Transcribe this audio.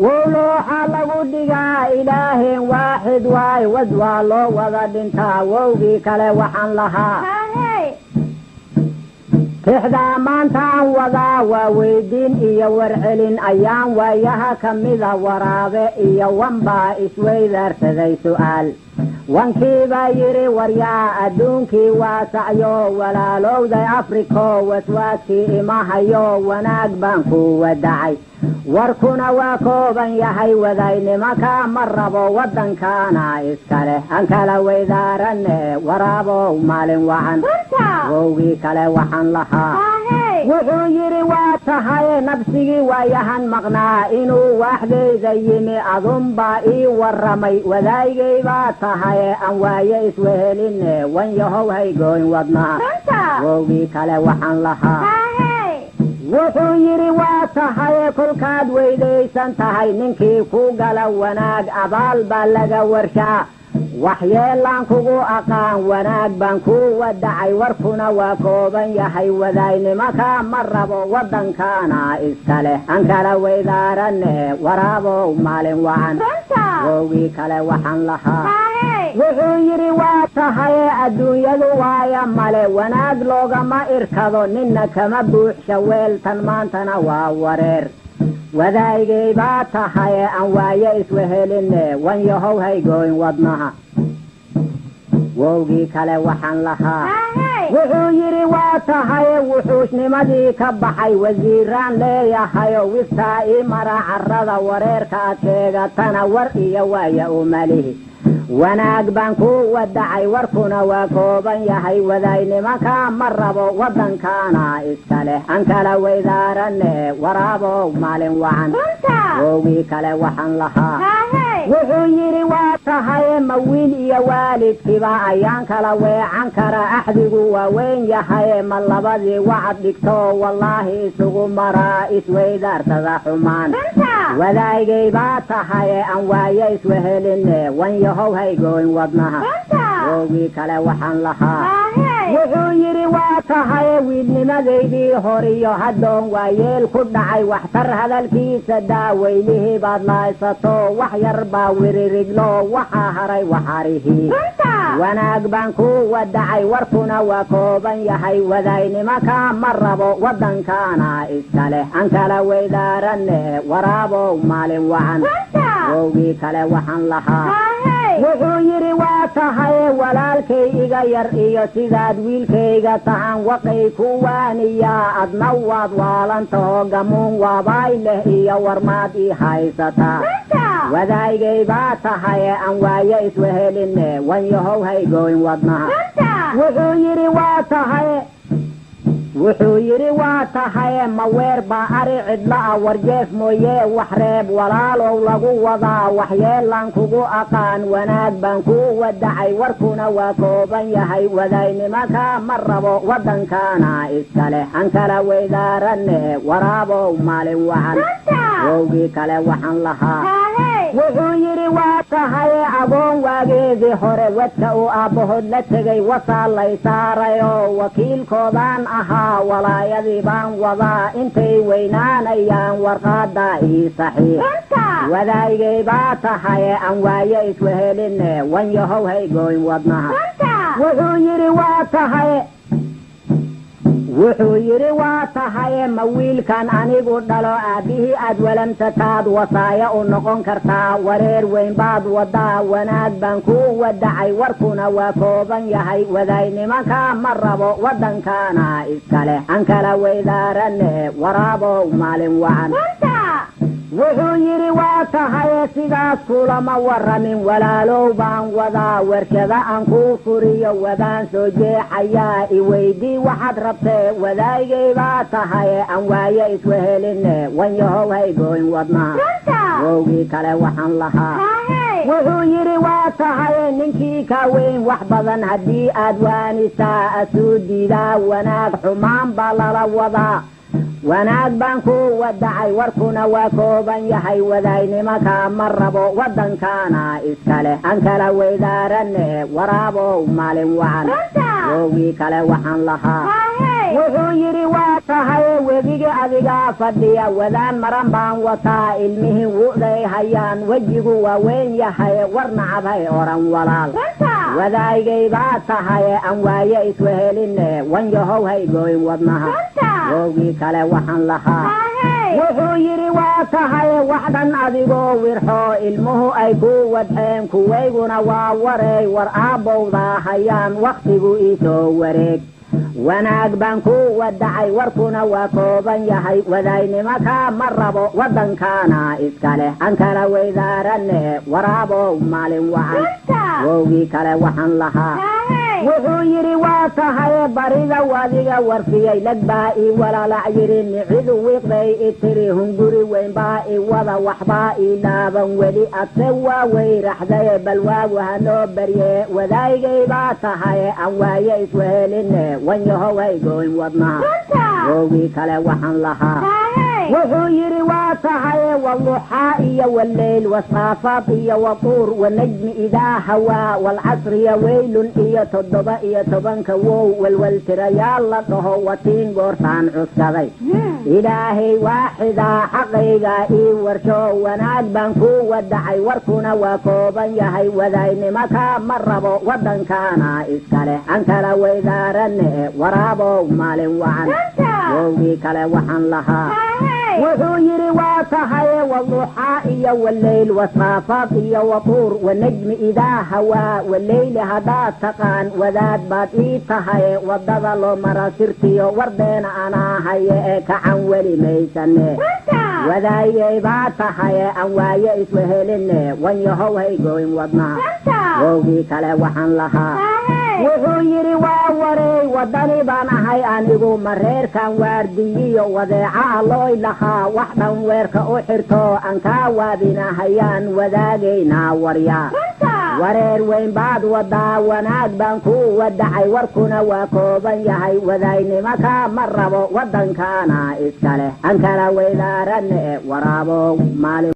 wowlooxa lagu dhigaa ilaahin waaxid waay wadwaa loo wada dhintaa wowgii kale waxaan lahaa tixdaa maantaan wadaa waa weydiin iyo warcelin ayaan waayaha ka mida waraabe iyo wanbaa isweydaarsaday su'aal wankiibaa yidhi waryaa adduunkii waasacyo walaalowday afriko waswaaskii imahayo wanaag baan ku wadacay warkuna waa kooban yahay wadaynimaka ma rabo waddankaana iskale aan kala weydaaranne waraabow maalin wacan wowgii kale waxaan lahaa wuxuu yidhi waa tahaye nabsigii waayahan maqnaa inuu waaxdayda yimi adunbaa ii warramay wadaygay baa tahaye aan waaye iswehelinne wan yahow haygoyn wadnaa wowgii kale waxaan lahaa wuxuu yidhi waa tahaye kolkaad weydaysan tahay ninkii ku gala wanaag abaal baa laga warshaa waxyeelaan kugu aqaan wanaag baan ku wadacay warkuna waa kooban yahay wadaynimaka ma rabo waddankaana iskale aan kala weydaaranne waraabow maalin wacan wowgii kale waxaan lahaa wuxuu yidhi waa tahaye adduunyadu waaya male wanaag loogama irkado ninna kama buuxsha weeltan maantana waa wareer wadaygay baa tahaye aan waaye iswehelinne wan yahow haygoyn wadnaha wowgii kale waxaan lahaa wuxuu yidhi waa tahaye wuxuusnimadii ka baxay wasiiraan leeyahayo wistaa ii mara carrada wareerka ad sheegatana war iyo waaya umalihi wanaag baan ku wadacay warkuna waa kooban yahay wadaynimaka ma rabo waddankaana iskale aan kala weydaaranne waraabow maalin wacan wowgii kale waxaan lahaa wuxuu yidhi waa tahaye ma wiil iyo waalidkiiba ayaan kala weecan kara axdigu waa weyn yahaye ma labadii wacad dhigto wallaahi isugu maraa isweydaarsada xumaan wadaygay baa tahaye aan waaye iswehelinne wan yahow haygoyn wadnaha wowgii kale waxaan lahaa wuxuu yidhi waa tahaye wiilnimadaydii horiyo haddoon waa yeel ku dhacay waxtar hadalkiisa daaweylihii baad laaysato wax yar baa wiririglo waxaa haray waxarihii wanaag baan ku wadacay warkuna waa kooban yahay wadaynimaka ma rabo waddankaana iskale aan kala weydaaranne waraabow maalin wacan wowgii kale waxaan lahaa wuxuu yidhi waa tahaye walaalkay iga yar iyo sidaad wiilkayga tahan waqay ku waaniyaa adna waad waalantaho gamuun waabaay leh iyo warmaad ii haysataa wadaygay baa tahaye aan waaye iswehelinne wan yahow haygoyn wadnaha wuxuu yidhi waa tahaye ma weer baa ari cidla'a warjeef mooye wax reeb walaalow lagu wadaa waxyeelaan kugu aqaan wanaag baan ku wadacay warkuna waa kooban yahay wadaynimaka ma rabo waddankaana iskale aan kala weydaaranne waraabow maalin wacan wowgii kale waxaan lahaa wuxuu yidhi waa tahaye agoon waageedii hore wadka uu aabbahood la tegay wasaa lay saarayoo wakiilkoodaan ahaa walaayadii baan wadaa intay weynaanayaan warqaadaa ii saxiix wadaygay baa tahaye aan waaye iswehelinne wan yahow haygoyn wadnaha wuxuu yidhi waa tahaye ma wiilkan anigu dhalo aabbihii aad walamsataad wasaaya u noqon kartaa wareer weyn baad wadaa wanaag baan ku wadacay warkuna waa kooban yahay wadaynimaka ma rabo waddankaana iskale aan kala weydaaranne waraabow maalin wacan wuxuu yidhi waa tahaye sidaas kulama warramin walaalow baan wadaa warshada aan kuu furiyo wadaan soo jeexayaa iweydii waxaad rabtee wadaygay baa tahaye aan waaye iswehelinne wan yahow haygoyn wadnaha wowgii kale waxaan lahaa wuxuu yidhi waa tahaye ninkii ka weyn wax badan haddii aad waanisaa asuu diidaa wanaag xumaan baa lala wadaa wanaag baan ku wadacay warkuna waa kooban yahay wadaynimaka ma rabo waddankaana iskale aan kala weydaaranne waraabow maalin wacan wowgii kale waxaan lahaa wuxuu yidhi waa tahay webiga adigaa fadhiya wadaan maran baan wataa ilmihii wuday hayaan wejigu waa weyn yahay war nacabhay oran walaal wadaygay baa tahay aan waaye isweheline wanyahow haygooyn wadnaha woogii kale waxaan lahaa wuxuu yidhi waa tahay waxdhan adigoo wirxo ilmuhu ay ku wadxeen kuwayguna waa wareey war aabbowdaa hayaan wakhtigu iisoo wareeg wanaag baan ku wadacay warkuna waa kooban yahay wadaynimaka ma rabo waddankaana iska leh aan kala weydaarane waraabow maalin wacan woogii kale waxaan lahaa wuxuu yidhi waa tahay barida wadiga warfiyay lag baa ii walalac yidhi nicidu wiiqday i tiri hunguri weyn baa i wada waxbaa ii dhaaban weli adse waa weyraxdaye bal waagu hanoo barye wadaygay baa tahay aan waaye isweheline wanyahow haygooyn wadnaha woogii kale waxaan lahaa wuxuu yidhi waa tahay waluxaa iyo waleyl wasaafad iyo watuur wanajmi idaa hawaa walcasriya weylun iyo 7 wow walwaltirayaal la dhaho watiin goortaan cuskaday ilaahay waaxidaa xaqayga ii warsho wanaag baan ku wadacay warkuna waa kooban yahay wadaynimaka ma rabo waddankaana iska leh aan kala weydaarane waraabow maalin wacan woogii kale waxaan lahaa wuxuu yidhi waa tahay waluxaa iyo waleyl wasaafad iyo watuur wanajmi idaa hawaa waleyli haddaad taqaan wadaad baad ii tahay waddada loo mara sirtiyo wardeena anaa haye ee kacan weli maysane wadaygay baa tahay aan waaye isweheline wanyahow haygooyn wadnaha woogii kale waxaan lahaa wuxuu yidhi waa wareey waddani baan ahay anigu mareerkan waardiyiyo wadeeca allooy lahaa wax dhan weerka u xirto aan kaa waadinahayaan wadaagaynaa waryaa wareer weyn baad wadaa wanaag baan ku wadacay warkuna waa kooban yahay wadaynimaka ma rabo waddankaana iska leh aan kala weydaarane waraabow maalin